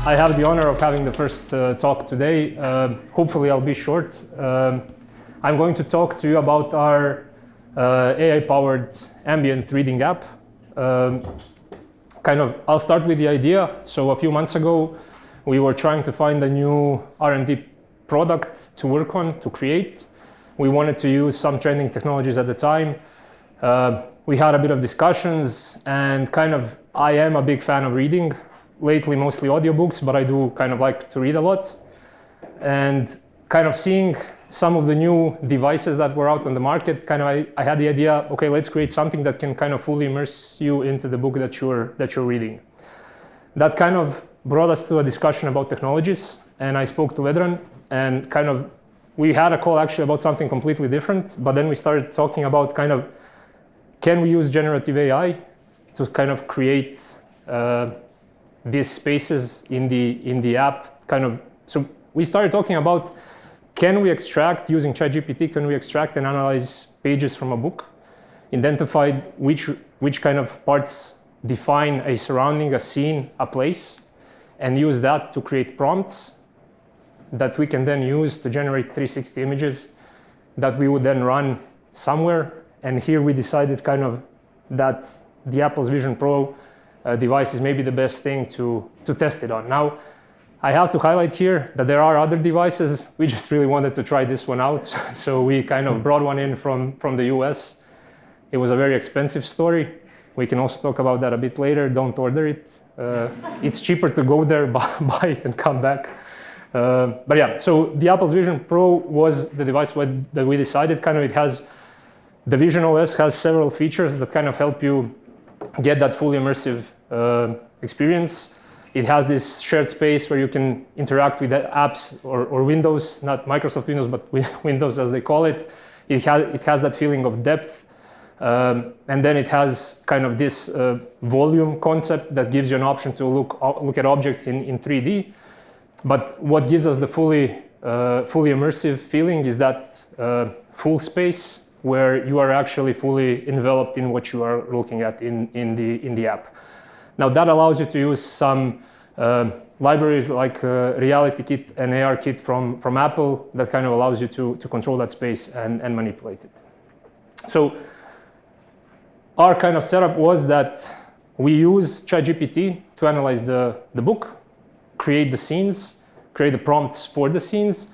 I have the honor of having the first talk today. Hopefully I'll be short. I'm going to talk to you about our AI-powered ambient reading app. I'll start with the idea. So a few months ago, we were trying to find a new R&D product to work on, to create. We wanted to use some trending technologies at the time. We had a bit of discussions, and I am a big fan of reading. Lately, mostly audiobooks, but I do like to read a lot. And seeing some of the new devices that were out on the market, I had the idea, okay, let's create something that can fully immerse you into the book that you're reading. That brought us to a discussion about technologies, and I spoke to Vedran, and we had a call actually about something completely different, but then we started talking about can we use generative AI to create these spaces in the app. So we started talking about, can we extract, using ChatGPT, can we extract and analyze pages from a book, identify which parts define a surrounding, a scene, a place, and use that to create prompts that we can then use to generate 360 images that we would then run somewhere. And here we decided that the Apple's Vision Pro device is maybe the best thing to test it on. Now, I have to highlight here that there are other devices. We just really wanted to try this one out. So we brought one in from the US. It was a very expensive story. We can also talk about that a bit later. Don't order it. It's cheaper to go there, buy it and come back. But yeah, so the Apple's Vision Pro was the device that we decided. It has, the Vision OS has several features that help you get that fully immersive experience. It has this shared space where you can interact with the apps or Windows, not Microsoft Windows, but Windows as they call it. It has that feeling of depth. And then it has this volume concept that gives you an option to look at objects in 3D. But what gives us the fully immersive feeling is that full space where you are actually fully enveloped in what you are looking at in the app. Now that allows you to use some libraries like Reality Kit and AR Kit from Apple that allows you to control that space and manipulate it. So our setup was that we use ChatGPT to analyze the book, create the scenes, create the prompts for the scenes,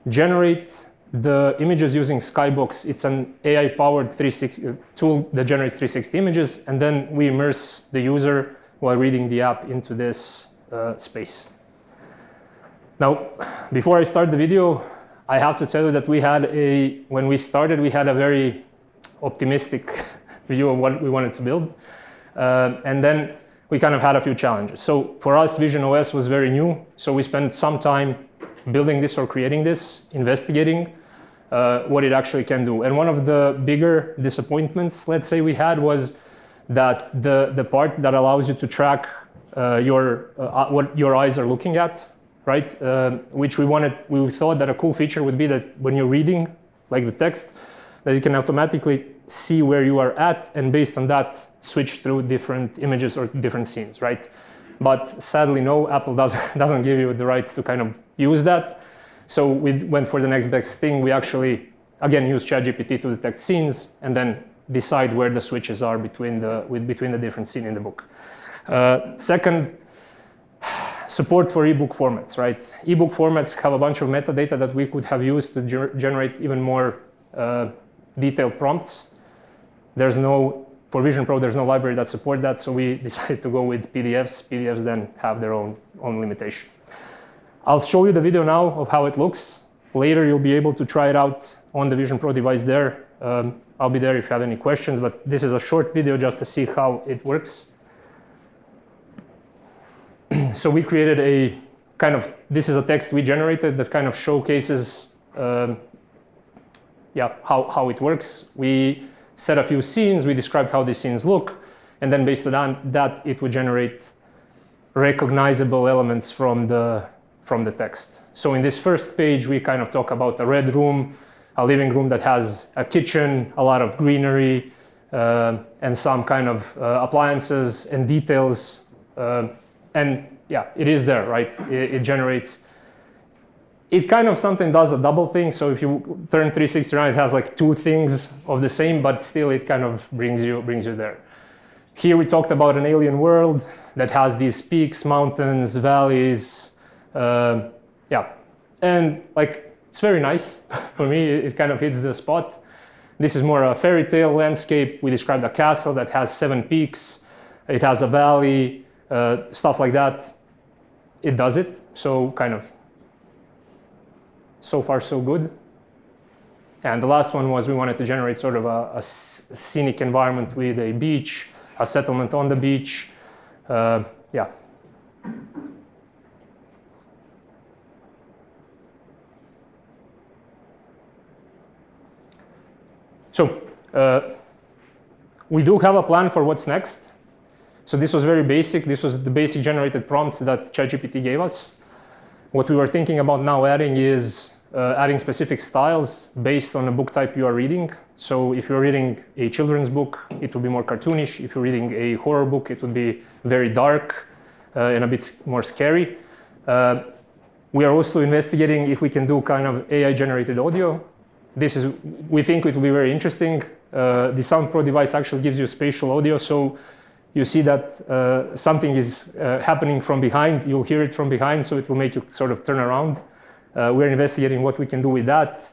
generate the images using Skybox. It's an AI-powered 360 tool that generates 360 images, and then we immerse the user while reading the app into this space. Now, before I start the video, I have to tell you that when we started, we had a very optimistic view of what we wanted to build. And then we had a few challenges. So for us, Vision OS was very new. So we spent some time building this or creating this, investigating what it actually can do. And one of the bigger disappointments, let's say, we had was that the part that allows you to track what your eyes are looking at, right? Which we thought that a cool feature would be that when you're reading, like the text, that it can automatically see where you are at, and based on that, switch through different images or different scenes, right? But sadly, no, Apple doesn't give you the right to use that. So we went for the next best thing. We actually, again, use ChatGPT to detect scenes and then decide where the switches are between the different scenes in the book. Second, support for ebook formats, right? Ebook formats have a bunch of metadata that we could have used to generate even more detailed prompts. For Vision Pro, there's no library that support that, so we decided to go with PDFs. PDFs then have their own limitation. I'll show you the video now of how it looks. Later, you'll be able to try it out on the Vision Pro device there. I'll be there if you have any questions, but this is a short video just to see how it works. So we created this is a text we generated that showcases how it works. We set a few scenes, we described how these scenes look, and then based on that, it would generate recognizable elements from the text. So in this first page, we talk about a red room, a living room that has a kitchen, a lot of greenery, and some appliances and details. And yeah, it is there, right? It generates. It kind of sometimes does a double thing. So if you turn 360 around, it has like two things of the same, but still it kind of brings you there. Here we talked about an alien world that has these peaks, mountains, valleys, yeah, and like it's very nice for me. It kind of hits the spot. This is more a fairy tale landscape. We described a castle that has 7 peaks. It has a valley, stuff like that. It does it. So kind of. So far, so good. And the last one was we wanted to generate sort of a scenic environment with a beach, a settlement on the beach. Yeah. So we do have a plan for what's next. So this was very basic. This was the basic generated prompts that ChatGPT gave us. What we were thinking about now adding is adding specific styles based on the book type you are reading. So if you're reading a children's book, it will be more cartoonish. If you're reading a horror book, it would be very dark and a bit more scary. We are also investigating if we can do kind of AI-generated audio. We think it will be very interesting. The Sound Pro device actually gives you spatial audio, so you see that something is happening from behind. You'll hear it from behind, so it will make you sort of turn around. We're investigating what we can do with that.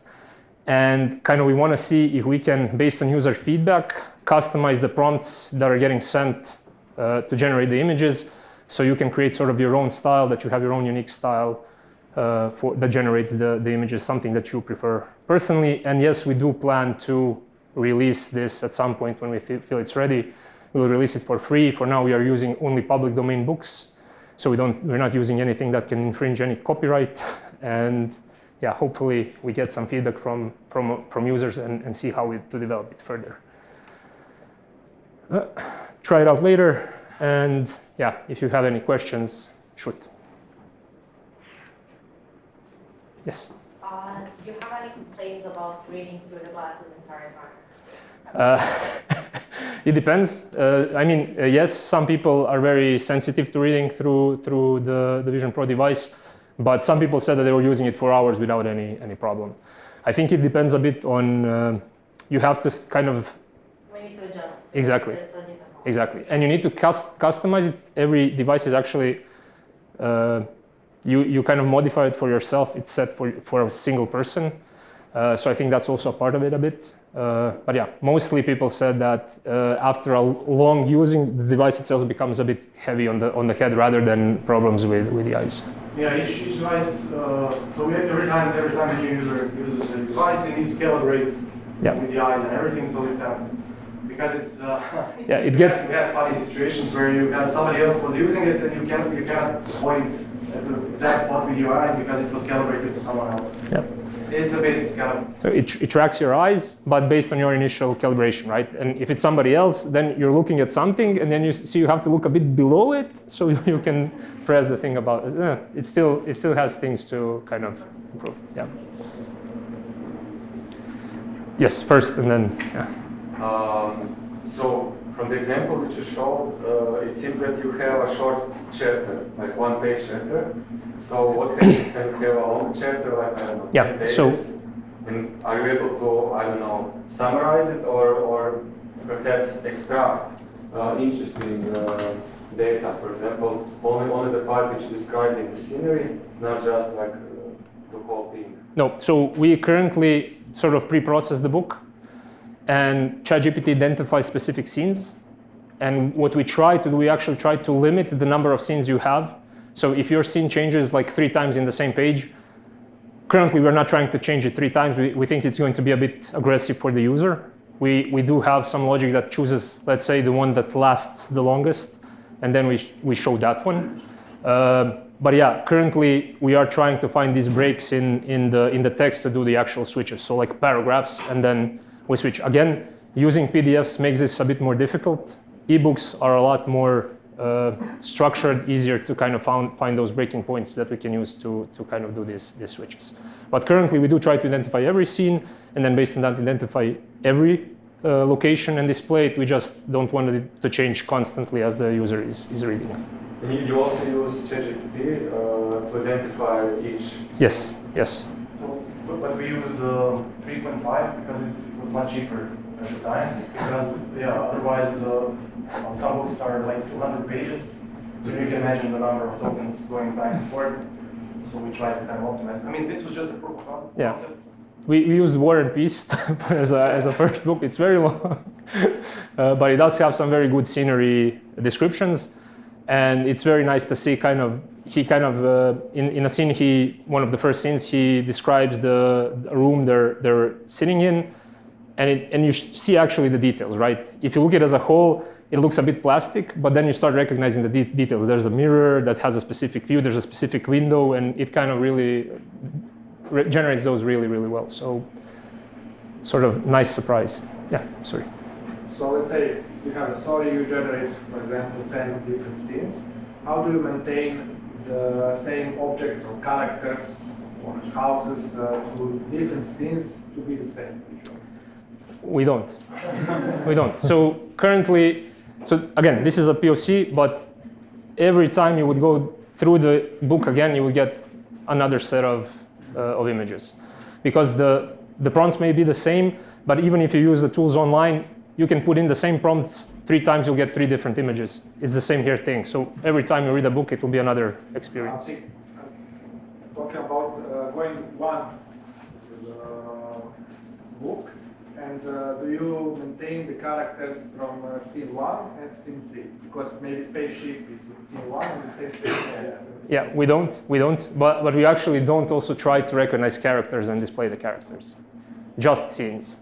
And kind of we want to see if we can, based on user feedback, customize the prompts that are getting sent to generate the images. So you can create sort of your own style, that you have your own unique style that generates the images, something that you prefer personally. And yes, we do plan to release this at some point when we feel it's ready. We'll release it for free. For now, we are using only public domain books. So we're not using anything that can infringe any copyright. And yeah, hopefully we get some feedback from users and see how to develop it further. Try it out later. And yeah, if you have any questions, shoot. Yes? Do you have any complaints about reading through the glasses in time? It depends. Yes, some people are very sensitive to reading through the Vision Pro device, but some people said that they were using it for hours without any problem. I think it depends a bit on, you have to kind of... We need to adjust. Exactly. Exactly. And you need to customize it. Every device is actually, you kind of modify it for yourself. It's set for a single person. So I think that's also a part of it a bit. But yeah, mostly people said that after a long using, the device itself becomes a bit heavy on the head rather than problems with the eyes. Yeah, each device. So every time a new user uses the device, he needs to calibrate with the eyes and everything. So it can, because it's yeah, it gets. We have funny situations where you have somebody else was using it and you cannot point at the exact spot with your eyes because it was calibrated to someone else. Yeah. It's a bit kind of... So it tracks your eyes, but based on your initial calibration, right? And if it's somebody else, then you're looking at something, and then you see you have to look a bit below it, so you can press the thing about it. It still has things to kind of improve. Yeah. Yes, first, and then yeah. So from the example which you showed, it seems that you have a short chapter, like one-page chapter. So what happens when you have a long chapter, like I don't know, 10 pages? And are you able to, I don't know, summarize it or perhaps extract interesting data? For example, only the part which you described in the scenery, not just like the whole thing. No. So we currently sort of pre-process the book. And ChatGPT identifies specific scenes. And what we try to do, we actually try to limit the number of scenes you have. So if your scene changes like 3 times in the same page, currently we're not trying to change it 3 times. We think it's going to be a bit aggressive for the user. We do have some logic that chooses, let's say, the one that lasts the longest, and then we show that one. But yeah, currently we are trying to find these breaks in the text to do the actual switches. So like paragraphs, and then we switch. Again, using PDFs makes this a bit more difficult. Ebooks are a lot more structured, easier to kind of find those breaking points that we can use to kind of do these switches. But currently we do try to identify every scene, and then based on that identify every location and display it. We just don't want it to change constantly as the user is reading. And you also use ChatGPT to identify each. Yes, yes. So, but we used 3.5 because it was much cheaper at the time. Because otherwise, some books are like 200 pages. So you can imagine the number of tokens going back and forth. So we tried to kind of optimize. I mean, this was just a proof of concept. We used War and Peace as a first book. It's very long, but it does have some very good scenery descriptions, and it's very nice to see in a scene, one of the first scenes, he describes the room they're sitting in, and you see actually the details, right? If you look at it as a whole, it looks a bit plastic, but then you start recognizing the details. There's a mirror that has a specific view, there's a specific window, and it kind of really generates those really, really well. So sort of nice surprise. Yeah, sorry. So let's say you have a story, you generate, for example, 10 different scenes. How do you maintain the same objects or characters or houses to different scenes to be the same? We don't. We don't. So currently, again, this is a POC, but every time you would go through the book again, you would get another set of images, because the prompts may be the same, but even if you use the tools online, you can put in the same prompts 3 times, you'll get 3 different images. It's the same here thing. So every time you read a book, it will be another experience. Talking about going one book, and do you maintain the characters from scene 1 and scene 3? Because maybe spaceship is in scene 1 and the same spaceship is Yeah, we don't. But we actually don't also try to recognize characters and display the characters. Just scenes.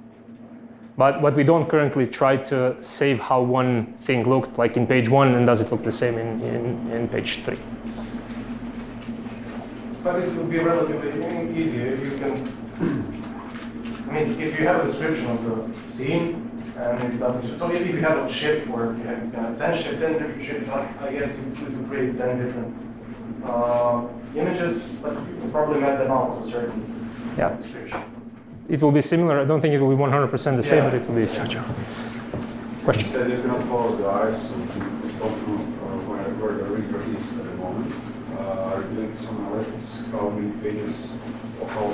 But we don't currently try to save how one thing looked like in page 1 and does it look the same in page 3. But it would be relatively easy if you can. I mean, if you have a description of the scene and it doesn't show. So if you have a ship or you have 10 different ships, I guess you could create 10 different images, but you can probably map them out to a certain description. It will be similar. I don't think it will be 100% the same, but it will be similar. Question? You said you cannot follow the eyes, so you don't know where the reader is at the moment. Are you doing some analytics? How many pages, or how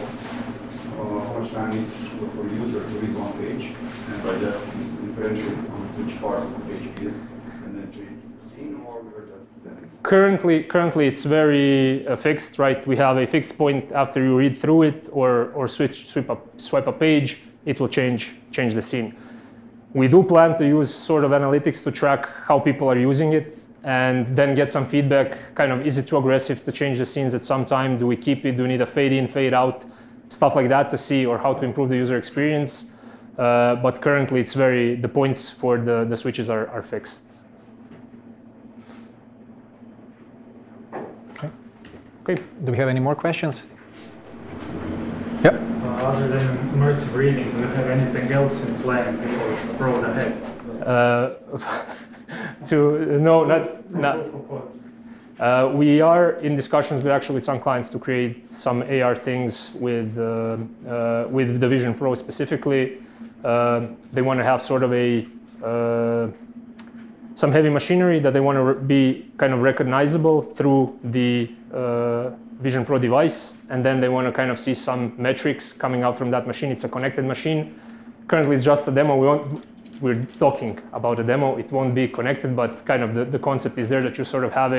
much time is for the user to read one page, and by that differentiate on which part of the page it is, and then change the scene, or we're just standing? Currently, it's very fixed, right? We have a fixed point after you read through it or swipe a page, it will change the scene. We do plan to use sort of analytics to track how people are using it and then get some feedback, kind of, is it too aggressive to change the scenes at some time? Do we keep it? Do we need a fade in, fade out? Stuff like that to see, or how to improve the user experience. But currently, it's the points for the switches are fixed. Okay. Do we have any more questions? Yeah. Other than immersive reading, do you have anything else in plan before the road ahead? We are in discussions with some clients to create some AR things with the Vision Pro specifically. They want to have sort of some heavy machinery that they want to be kind of recognizable through the Vision Pro device, and then they want to kind of see some metrics coming out from that machine. It's a connected machine. Currently, it's just a demo. We're talking about a demo. It won't be connected, but kind of the concept is there that you sort of have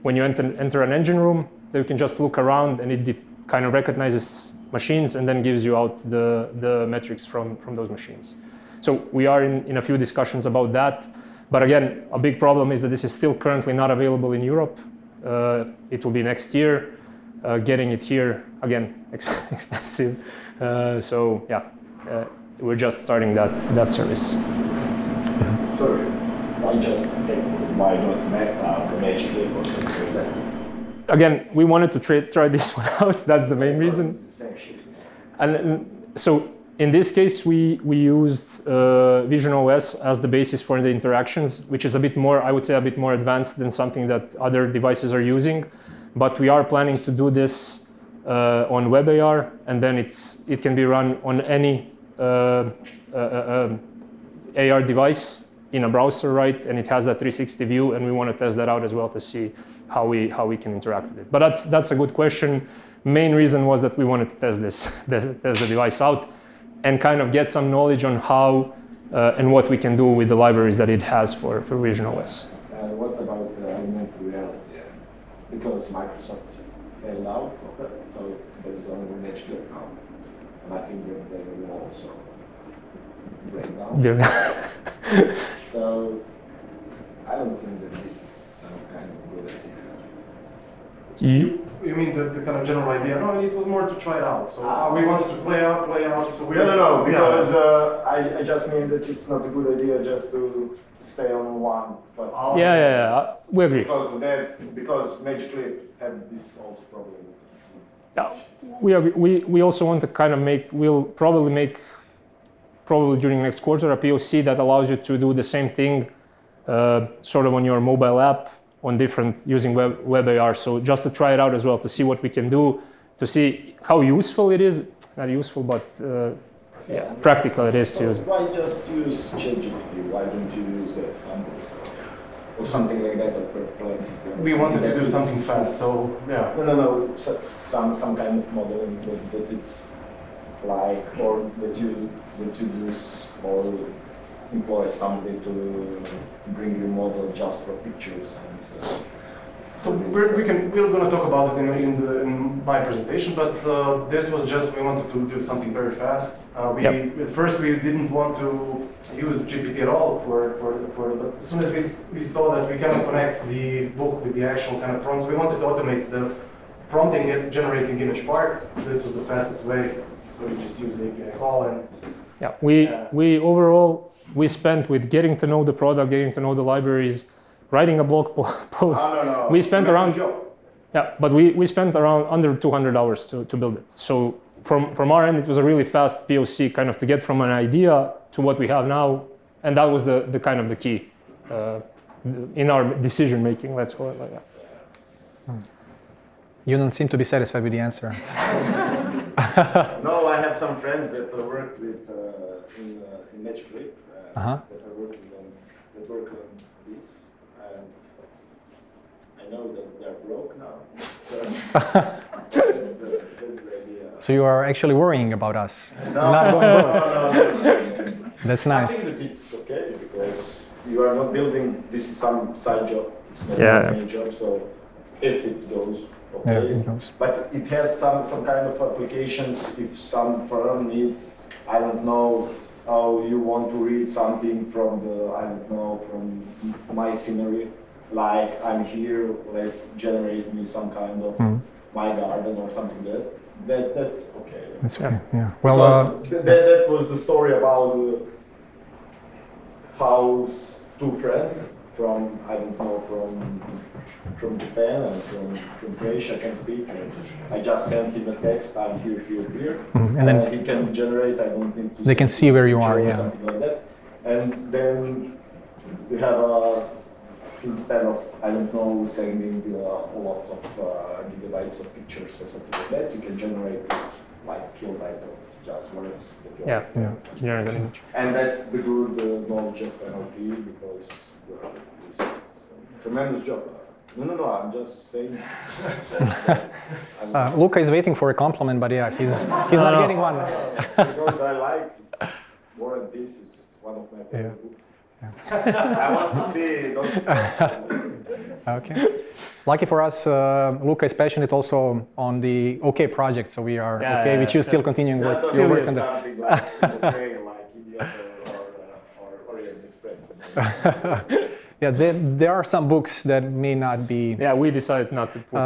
when you enter an engine room, that you can just look around and it kind of recognizes machines and then gives you out the metrics from those machines. So we are in a few discussions about that. But again, a big problem is that this is still currently not available in Europe. It will be next year. Getting it here, again, expensive. So yeah, we're just starting that service. Sorry, why not Mac or Magic Clip or something like that? Again, we wanted to try this one out. That's the main reason. It's the same shit. And so in this case, we used Vision OS as the basis for the interactions, which is a bit more, I would say, a bit more advanced than something that other devices are using. But we are planning to do this on WebAR, and then it can be run on any AR device in a browser, right? And it has that 360 view, and we want to test that out as well to see how we can interact with it. But that's a good question. Main reason was that we wanted to test test the device out and kind of get some knowledge on how and what we can do with the libraries that it has for Vision OS. What about augmented reality? Because Microsoft failed out of that, so there is only one edge clip now. And I think that they will also break down. Yeah. So I don't think that this is some kind of good idea. You mean the kind of general idea? No, it was more to try it out. So we wanted to play out. So No, because I just mean that it's not a good idea just to stay on one. But Yeah. We agree. Because Magic Clip had this also problem. Yeah, we agree. We also want to kind of we'll probably during next quarter a POC that allows you to do the same thing sort of on your mobile app on using web AR. So just to try it out as well, to see what we can do, to see how useful it is. Not useful, but practical it is to use. Why just use ChatGPT? Why don't you use that Ambr? Or something like that, or Perplexity? We wanted to do something fast, so yeah. No. Some kind of modeling that it's like, or that you use, or employ somebody to bring your model just for pictures. So we're going to talk about it in my presentation, but this was just, we wanted to do something very fast. At first we didn't want to use GPT at all but as soon as we saw that we cannot connect the book with the actual kind of prompts, we wanted to automate the prompting and generating image part. This was the fastest way, so we just use the API call and we overall, we spent with getting to know the product, getting to know the libraries, writing a blog post. No. We spent around, but we spent around under 200 hours to build it. So from our end, it was a really fast POC kind of to get from an idea to what we have now. And that was the kind of the key in our decision making, let's call it like that. You don't seem to be satisfied with the answer. No, I have some friends that worked with in Magic Clip that are work on this, and I know that they're broke now. So that's the idea. So you are actually worrying about us? No. That's nice. I think that it's okay because you are not building. This is some side job. It's not a main job. So if it goes. Okay. Yeah, it goes. But it has some kind of applications. If some firm needs, I don't know, how you want to read something from from my scenery, like I'm here, let's generate me some kind of my garden or something that's okay. That's okay. Yeah. Well, that was the story about how two friends from from Japan and from Croatia can speak. I just sent him a text, I'm here. And then he can generate, I don't need to they can see where you are, or something like that. And then we have instead of, I don't know, sending lots of gigabytes of pictures or something like that, you can generate like kilobyte of just words. Generate an image. And that's the good knowledge of NLP because tremendous job. No, I'm just saying. Luka is waiting for a compliment, but yeah, he's not getting one. Because I like War and Peace is one of my favorite books. Yeah. I want to see. Okay. Lucky for us, Luka is passionate also on the OK project, so we are we choose still continuing work on that. Something like Idiot or Orient Express. Yeah, there are some books that may not be. Yeah, we decided not to put.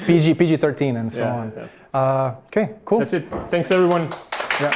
PG-13 and so on. Yeah. Okay, cool. That's it. Thanks everyone. Yeah.